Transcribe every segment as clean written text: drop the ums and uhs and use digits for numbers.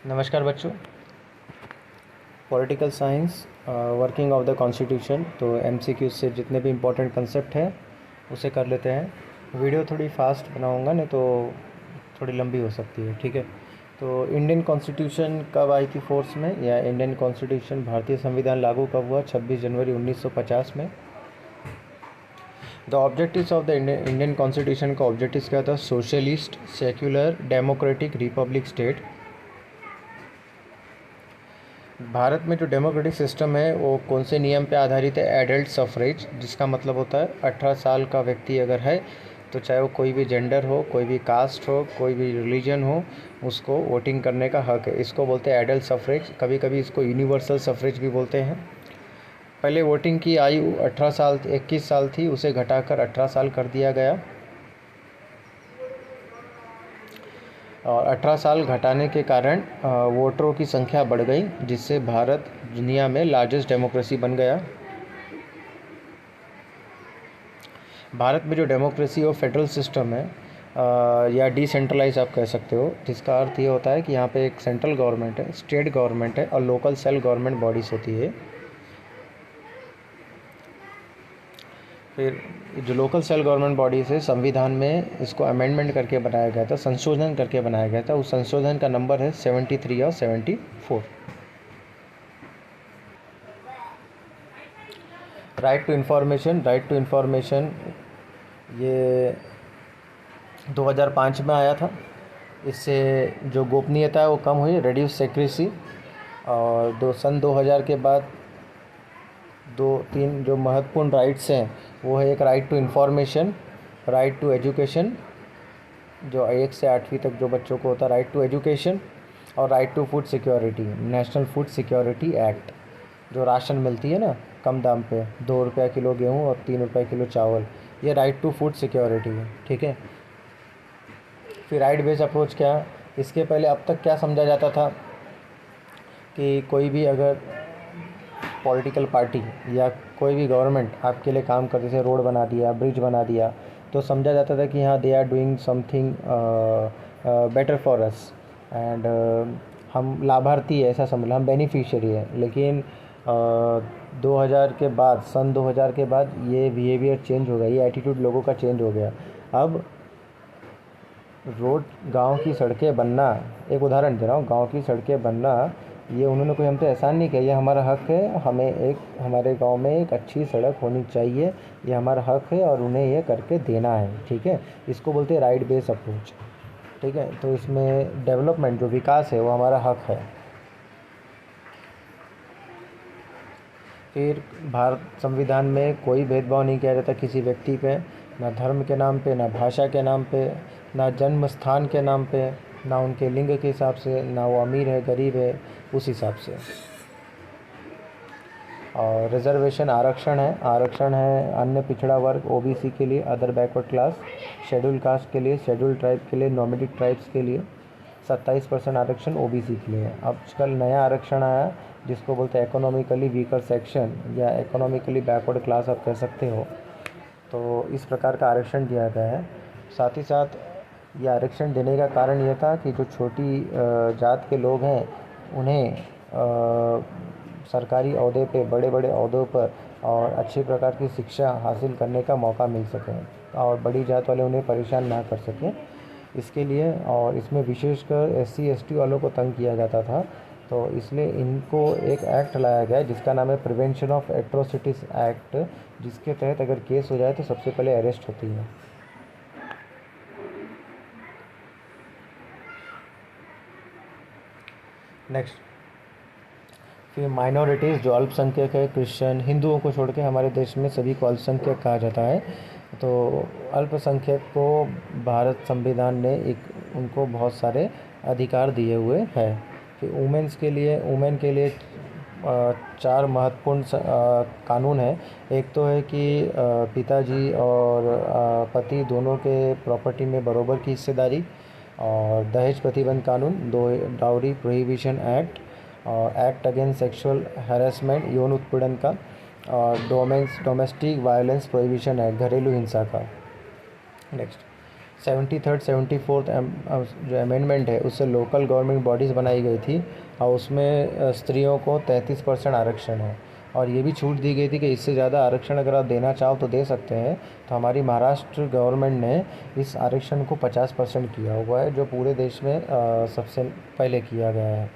नमस्कार बच्चों। Political science working of the constitution. तो एमसीक्यू से जितने भी इम्पोर्टेंट कंसेप्ट हैं उसे कर लेते हैं। वीडियो थोड़ी फास्ट बनाऊंगा, नहीं तो थोड़ी लंबी हो सकती है, ठीक है। तो इंडियन कॉन्स्टिट्यूशन कब आई थी फोर्स में, या इंडियन कॉन्स्टिट्यूशन भारतीय संविधान लागू कब हुआ? 26 जनवरी 1950 में। The objectives of the Indian constitution का ऑब्जेक्टिव्स क्या था? Socialist, secular, democratic, Republic state. Bharat में जो डेमोक्रेटिक सिस्टम है वो कौन से नियम पे आधारित है? एडल्ट सफरेज, जिसका मतलब होता है 18 साल का व्यक्ति अगर है तो चाहे वो कोई भी जेंडर हो, कोई भी कास्ट हो, कोई भी रिलीजन हो, उसको वोटिंग करने का हक है। इसको बोलते हैं एडल्ट सफरेज। कभी कभी इसको यूनिवर्सल सफरेज भी बोलते हैं। पहले वोटिंग की आयु 18 साल 21 साल थी, उसे घटाकर 18 साल कर दिया गया। और 18 साल घटाने के कारण वोटरों की संख्या बढ़ गई, जिससे भारत दुनिया में लार्जेस्ट डेमोक्रेसी बन गया। भारत में जो डेमोक्रेसी और फेडरल सिस्टम है, या डिसेंट्रलाइज आप कह सकते हो, जिसका अर्थ ये होता है कि यहाँ पे एक सेंट्रल गवर्नमेंट है, स्टेट गवर्नमेंट है और लोकल सेल्फ गवर्नमेंट बॉडीज़ होती है। फिर जो लोकल सेल्फ गवर्नमेंट बॉडीज़ है, संविधान में इसको अमेंडमेंट करके बनाया गया था, संशोधन करके बनाया गया था। उस संशोधन का नंबर है 73 और 74। राइट टू इन्फॉर्मेशन ये 2005 में आया था। इससे जो गोपनीयता है वो कम हुई, रिड्यूस सेक्रेसी। और सन 2000 के बाद दो तीन जो महत्वपूर्ण राइट्स हैं वो है, एक right to information, right to education, जो 1 से 8वीं तक जो बच्चों को होता है, राइट टू एजुकेशन, और right to food security, national food security act. जो राशन मिलती है ना कम दाम पे, 2 रुपये किलो गेहूँ और 3 रुपये किलो चावल, ये राइट टू फूड सिक्योरिटी है, ठीक है। फिर राइट बेस्ड अप्रोच क्या? इसके पहले अब तक क्या समझा जाता था कि कोई भी अगर पॉलिटिकल पार्टी या कोई भी गवर्नमेंट आपके लिए काम करते, जैसे रोड बना दिया, ब्रिज बना दिया, तो समझा जाता था कि हाँ they are doing something better for us, and हम लाभार्थी है, ऐसा समझ लो, हम बेनिफिशियरी है। लेकिन 2000 के बाद, सन 2000 के बाद ये बिहेवियर चेंज हो गया, ये एटीट्यूड लोगों का चेंज हो गया। अब रोड, गांव की सड़कें बनना, एक उदाहरण दे रहा हूँ, गांव की सड़कें बनना, ये उन्होंने कोई हम पे एहसान नहीं किया, ये हमारा हक है। हमें एक, हमारे गांव में एक अच्छी सड़क होनी चाहिए, ये हमारा हक है और उन्हें ये करके देना है, ठीक है। इसको बोलते हैं राइट बेस्ड अप्रोच, ठीक है। तो इसमें डेवलपमेंट, जो विकास है, वो हमारा हक है। फिर भारत संविधान में कोई भेदभाव नहीं किया जाता किसी व्यक्ति पे, ना धर्म के नाम पे, ना भाषा के नाम पे, ना जन्म स्थान के नाम पे, ना उनके लिंग के हिसाब से, ना वो अमीर है गरीब है उस हिसाब से। और रिजर्वेशन, आरक्षण है अन्य पिछड़ा वर्ग ओबीसी के लिए, other backward class, schedule caste के लिए, शेड्यूल ट्राइब के लिए, नॉमिनेटेड ट्राइब्स के लिए 27% आरक्षण ओबीसी के लिए। अब कल नया आरक्षण आया जिसको बोलते हैं इकोनॉमिकली वीकर सेक्शन, या इकोनॉमिकली बैकवर्ड क्लास आप कह सकते हो। तो इस प्रकार का आरक्षण दिया गया है। साथ ही साथ ये आरक्षण देने का कारण ये था कि जो छोटी जात के लोग हैं उन्हें सरकारी ओहदे पे, बड़े बड़े ओहदों पर और अच्छे प्रकार की शिक्षा हासिल करने का मौका मिल सके, और बड़ी जात वाले उन्हें परेशान ना कर सकें, इसके लिए। और इसमें विशेषकर SC ST वालों को तंग किया जाता था, तो इसलिए इनको एक एक्ट लाया गया जिसका नाम है प्रिवेंशन ऑफ एट्रोसिटीज़ एक्ट, जिसके तहत अगर केस हो जाए तो सबसे पहले अरेस्ट होती है। नेक्स्ट, फिर माइनॉरिटीज़, जो अल्पसंख्यक है, क्रिश्चियन, हिंदुओं को छोड़ के हमारे देश में सभी को अल्पसंख्यक कहा जाता है। तो अल्पसंख्यक को भारत संविधान ने एक, उनको बहुत सारे अधिकार दिए हुए हैं। फिर वुमेन के लिए 4 महत्वपूर्ण कानून है। एक तो है कि पिताजी और पति दोनों के प्रॉपर्टी में बराबर की हिस्सेदारी, और दहेज प्रतिबंध कानून, डाउरी प्रोहिबिशन एक्ट, और एक्ट अगेंस्ट सेक्सुअल हैरेसमेंट, यौन उत्पीड़न का, और डोमेस्टिक वायलेंस प्रोहिबिशन एक्ट, घरेलू हिंसा का। नेक्स्ट, 73rd 74th जो अमेंडमेंट है उससे लोकल गवर्नमेंट बॉडीज़ बनाई गई थी और उसमें स्त्रियों को 33% आरक्षण है। और ये भी छूट दी गई थी कि इससे ज़्यादा आरक्षण अगर आप देना चाहो तो दे सकते हैं। तो हमारी महाराष्ट्र गवर्नमेंट ने इस आरक्षण को 50% किया हुआ है, जो पूरे देश में सबसे पहले किया गया है।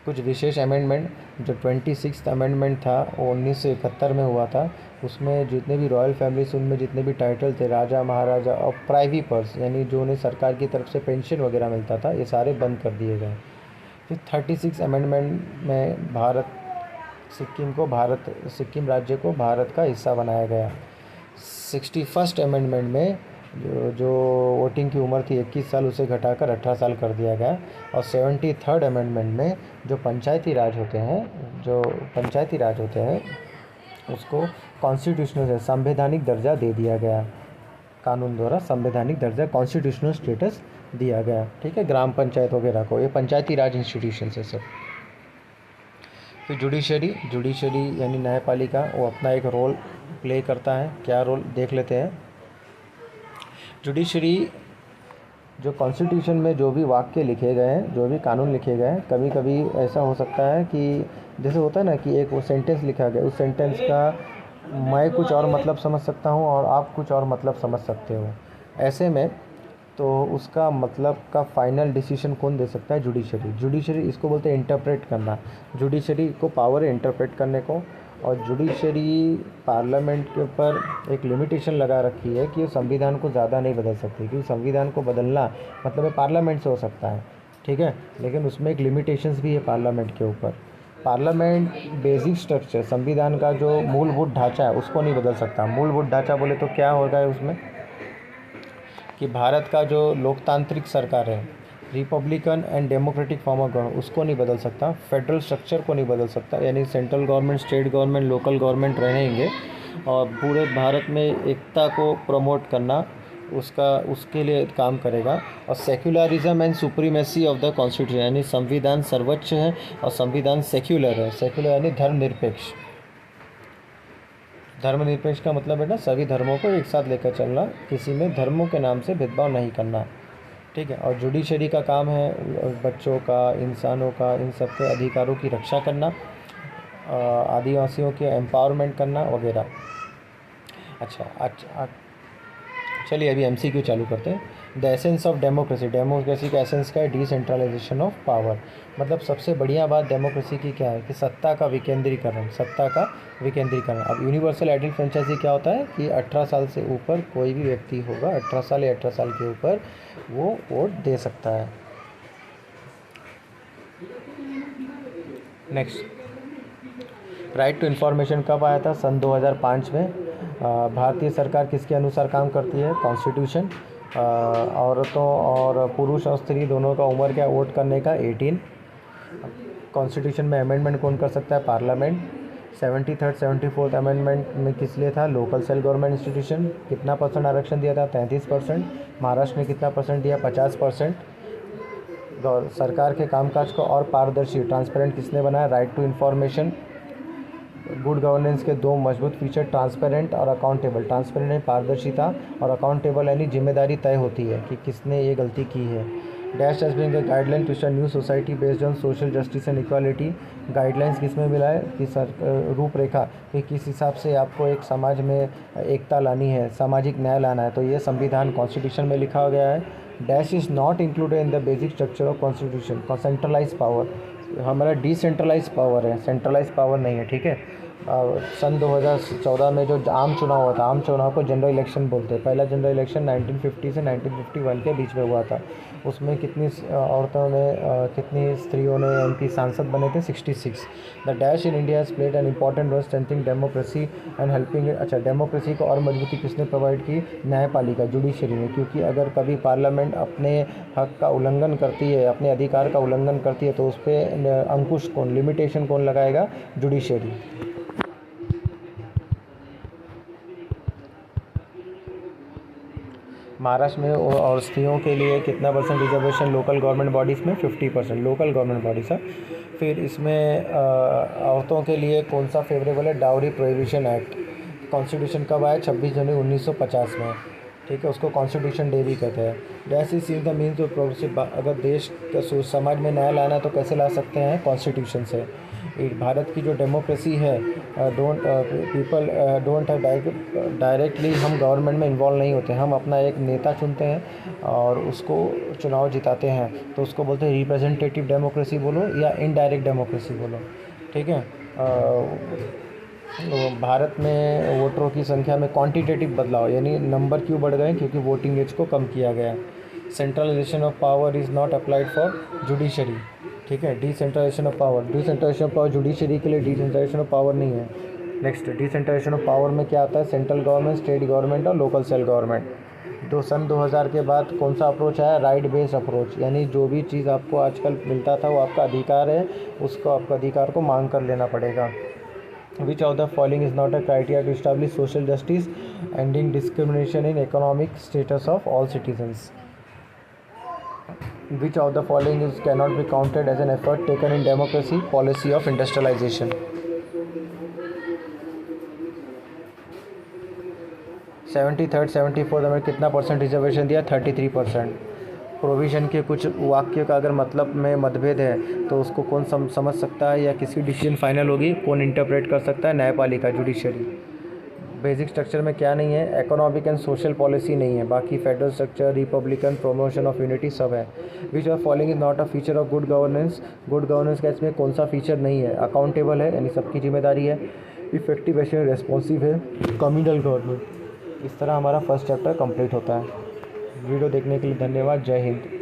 कुछ विशेष अमेंडमेंट, जो 26th अमेंडमेंट था वो 1971 में हुआ था। उसमें जितने भी रॉयल फैमिलीज, उनमें जितने भी टाइटल थे, राजा महाराजा और प्राइवी पर्स, यानी जो उन्हें सरकार की तरफ से पेंशन वगैरह मिलता था, ये सारे बंद कर दिए गए। फिर 36 अमेंडमेंट में सिक्किम राज्य को भारत का हिस्सा बनाया गया। 61st अमेंडमेंट में जो वोटिंग की उम्र थी 21 साल, उसे घटाकर 18 साल कर दिया गया। और 73rd अमेंडमेंट में जो पंचायती राज होते हैं उसको कॉन्स्टिट्यूशनल से संवैधानिक दर्जा दे दिया गया। कानून द्वारा संवैधानिक दर्जा, कॉन्स्टिट्यूशनल स्टेटस दिया गया। ठीक है, ग्राम पंचायत वगैरह को, ये पंचायती राज इंस्टीट्यूशन है सब। फिर जुडिशरी यानी न्यायपालिका, वो अपना एक रोल प्ले करता है। क्या रोल, देख लेते हैं। जुडिशरी, जो कॉन्स्टिट्यूशन में जो भी वाक्य लिखे गए हैं, जो भी कानून लिखे गए हैं, कभी कभी ऐसा हो सकता है कि जैसे होता है ना कि एक वो सेंटेंस लिखा गया, उस सेंटेंस का मैं कुछ और मतलब समझ सकता हूँ और आप कुछ और मतलब समझ सकते हो। ऐसे में तो उसका मतलब का फाइनल डिसीजन कौन दे सकता है? जुडिशरी इसको बोलते हैं इंटरप्रेट करना। जुडिशरी को पावर है इंटरप्रेट करने को। और जुडिशरी पार्लियामेंट के ऊपर एक लिमिटेशन लगा रखी है कि संविधान को ज़्यादा नहीं बदल सकती, क्योंकि संविधान को बदलना मतलब पार्लियामेंट से हो सकता है। ठीक है, लेकिन उसमें एक लिमिटेशंस भी है पार्लियामेंट के ऊपर। पार्लियामेंट बेसिक स्ट्रक्चर, संविधान का जो मूलभूत ढांचा है उसको नहीं बदल सकता। मूलभूत ढांचा बोले तो क्या होगा उसमें कि भारत का जो लोकतांत्रिक सरकार है, Republican and democratic form of government, उसको नहीं बदल सकता। फेडरल स्ट्रक्चर को नहीं बदल सकता, यानी central government, state government, local government रहेंगे। और पूरे भारत में एकता को प्रमोट करना, उसके लिए काम करेगा। और secularism and supremacy of the constitution, यानी संविधान सर्वोच्च है और संविधान सेक्युलर है। सेक्युलर यानी धर्मनिरपेक्ष। धर्मनिरपेक्ष का मतलब है ना, सभी धर्मों को एक साथ लेकर चलना, किसी में धर्मों के नाम से भेदभाव नहीं करना। ठीक है। और जुडिशरी का काम है बच्चों का, इंसानों का, इन सब के अधिकारों की रक्षा करना, आदिवासियों के एम्पावरमेंट करना वगैरह। अच्छा, चलिए अभी एमसीक्यू चालू करते हैं। द एसेंस ऑफ डेमोक्रेसी का एसेंस क्या है? Decentralization of power. मतलब सबसे बढ़िया बात डेमोक्रेसी की क्या है कि सत्ता का विकेंद्रीकरण। अब यूनिवर्सल एडल्ट फ्रेंचाइजी क्या होता है कि 18 साल से ऊपर कोई भी व्यक्ति होगा, 18 साल या 18 साल के ऊपर, वो वोट दे सकता है। नेक्स्ट, राइट टू इन्फॉर्मेशन कब आया था? सन 2005 में। भारतीय सरकार किसके अनुसार काम करती है? कॉन्स्टिट्यूशन। औरतों और पुरुष और स्त्री दोनों का उम्र क्या वोट करने का? 18। कॉन्स्टिट्यूशन में अमेंडमेंट कौन कर सकता है? पार्लियामेंट। 73rd 74th अमेंडमेंट में किस लिए था? Local self government institution. कितना परसेंट आरक्षण दिया था? 33%। महाराष्ट्र ने कितना परसेंट दिया? 50%। सरकार के कामकाज को और पारदर्शी, ट्रांसपेरेंट किसने बनाया? Right to information. Good governance के दो मजबूत फीचर, ट्रांसपेरेंट और अकाउंटेबल। ट्रांसपेरेंट है पारदर्शिता, और अकाउंटेबल यानी जिम्मेदारी तय होती है कि किसने ये गलती की है। Dash has been the guideline to start new society based on social justice and equality. Guidelines किसमें मिला है कि रूपरेखा कि किस हिसाब से आपको एक समाज में एकता लानी है, सामाजिक न्याय लाना है, तो ये संविधान कॉन्स्टिट्यूशन में लिखा गया है। Dash is not included in the basic structure of constitution. Centralize power, हमारा डिसेंट्रलाइज पावर है, सेंट्रलाइज पावर नहीं है। ठीक है। सन 2014 में जो आम चुनाव हुआ था, आम चुनाव को जनरल इलेक्शन बोलते हैं। पहला जनरल इलेक्शन 1950 से 1951 के बीच में हुआ था। उसमें कितनी औरतों ने, कितनी स्त्रियों ने एमपी सांसद बने थे? 66। The dash in India has played an important role strengthening democracy and helping. अच्छा, डेमोक्रेसी को और मजबूती किसने प्रोवाइड की? न्यायपालिका, जुडिशरी ने। क्योंकि अगर कभी पार्लियामेंट अपने हक का उल्लंघन करती है, अपने अधिकार का उल्लंघन करती है, तो उस पर अंकुश कौन, लिमिटेशन कौन लगाएगा? जुडिशरी। महाराष्ट्र में और स्त्रियों के लिए कितना percent reservation local government bodies में? 50% लोकल गवर्नमेंट बॉडीज़ है। फिर इसमें औरतों के लिए कौन सा फेवरेबल है? Dowry prohibition act. कॉन्स्टिट्यूशन कब आया? 26 जनवरी 1950 में। ठीक है, उसको कॉन्स्टिट्यूशन डे भी कहते हैं। जैसे seen the means of progressive, अगर देश का समाज में न्याय लाना है तो कैसे ला सकते हैं, कॉन्स्टिट्यूशन से। भारत की जो डेमोक्रेसी है, don't people don't have directly, हम गवर्नमेंट में इन्वॉल्व नहीं होते, हम अपना एक नेता चुनते हैं और उसको चुनाव जिताते हैं, तो उसको बोलते हैं रिप्रेजेंटेटिव डेमोक्रेसी बोलो या इनडायरेक्ट डेमोक्रेसी बोलो, ठीक है। भारत में वोटरों की संख्या में क्वांटिटेटिव बदलाव, यानी नंबर क्यों बढ़ गए, क्योंकि वोटिंग एज को कम किया गया। Centralization of power is not applied for judiciary, ठीक है। डिसेंट्रलाइजेशन ऑफ पावर जुडिशरी के लिए डिसेंट्रलाइजेशन ऑफ पावर नहीं है। नेक्स्ट, डिसेंट्रलाइजेशन ऑफ पावर में क्या आता है, सेंट्रल गवर्नमेंट, स्टेट गवर्नमेंट और लोकल सेल गवर्नमेंट। सन 2000 के बाद कौन सा अप्रोच आया, राइट बेस्ड अप्रोच, यानी जो भी चीज़ आपको आजकल मिलता था वो आपका अधिकार है, उसको आपका अधिकार को मांग कर लेना पड़ेगा। Which of the following is not a criteria to establish social justice, ending discrimination in economic status of all citizens? Which of the following is cannot be counted as an effort taken in democracy, policy of industrialization? 73rd 74th में कितना percent reservation दिया, 33%। Provision के कुछ वाक्य का अगर मतलब में मतभेद है तो उसको कौन समझ सकता है या किसकी डिसीजन फाइनल होगी, कौन इंटरप्रेट कर सकता है, न्यायपालिका, जुडिशरी। बेसिक स्ट्रक्चर में क्या नहीं है, इकोनॉमिक एंड सोशल पॉलिसी नहीं है, बाकी federal structure, Republican, promotion of unity सब है। Which of following is not a feature of good governance, good governance का इसमें कौन सा फीचर नहीं है, अकाउंटेबल है यानी सबकी जिम्मेदारी है, इफेक्टिव एंड रेस्पॉन्सिव है, कम्युनल गवर्नमेंट। इस तरह हमारा फर्स्ट चैप्टर कंप्लीट होता है। वीडियो देखने के लिए धन्यवाद। जय हिंद।